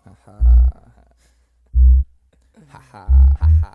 Ha ha ha ha ha ha.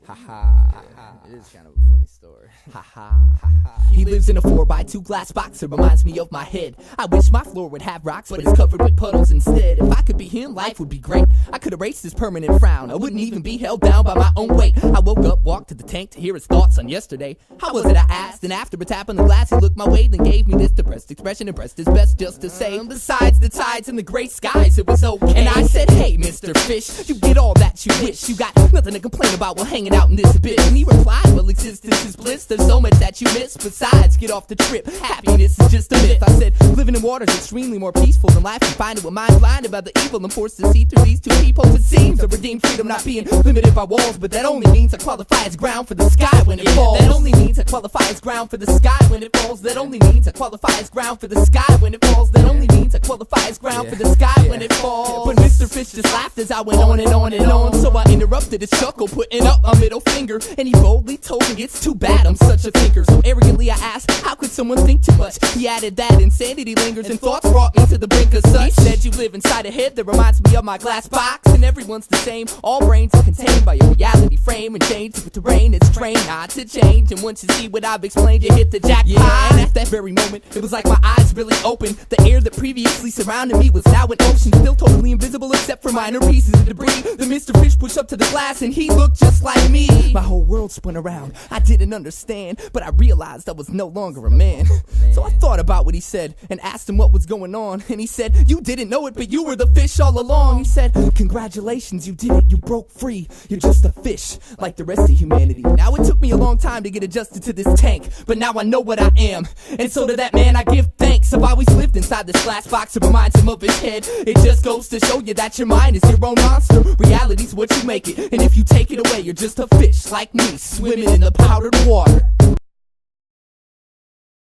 Ha ha ha. It is kind of a funny story. Ha ha ha ha. He lives in a 4x2 glass box. It reminds me of my head. I wish my floor would have rocks, but it's covered with puddles instead. If I could be him, life would be great. I could erase this permanent frown. I wouldn't even be held down by my own weight. I woke up, walked to the tank to hear his thoughts on yesterday. How was it, I asked, and after a tap on the glass, he looked my way, then gave me this depressed expression and pressed his best just to say, besides the tides and the gray skies, it was okay. And I said, hey, Mr. Fish, you get all that you wish. You got nothing to complain about while hanging out in this bit. And he replied, well, existence is bliss. There's so much that you miss. Besides, get off the trip. Happiness is just a myth. I said, living in water is extremely more peaceful than life. Confined with mind blinded by the evil and forced to see through these two people. It seems to redeem freedom not being limited by walls, but that only means I qualify as ground for the sky when it falls. That only means I qualify as ground for the sky when it falls. That only means I qualify as ground for the sky when it falls. That only means I qualify as ground for the sky when it falls. But Mr. Fish just laughed as I went on and on and on. So I interrupted his chuckle, putting up my middle finger, and he boldly told me it's too bad I'm such a thinker. So arrogantly I asked, how could someone think too much? He added that insanity lingers and thoughts brought me to the brink of such. He said you live inside a head that reminds me of my glass box, and everyone's the same. All brains are contained by your reality frame, and change with the terrain it's trained not to change. And once you see what I've explained, you hit the jackpot. Yeah, and at that very moment, it was like my eyes really opened. The air that previously surrounded me was now an ocean, still totally invisible except for minor pieces of debris. The Mr. Fish pushed up to the glass and he looked just like me. My whole world spun around, I didn't understand, but I realized I was no longer a man. So I thought about what he said and asked him what was going on. And he said, you didn't know it, but you were the fish all along. He said, congratulations, you did it, you broke free. You're just a fish, like the rest of humanity. Now it took me a long time to get adjusted to this tank, but now I know what I am. And so to that man I give thanks. I've always lived inside this glass box, it reminds him of his head. It just goes to show you that your mind is your own monster. Reality's what you make it, and if you take it away, you're just a fish like me, swimming in the powdered water.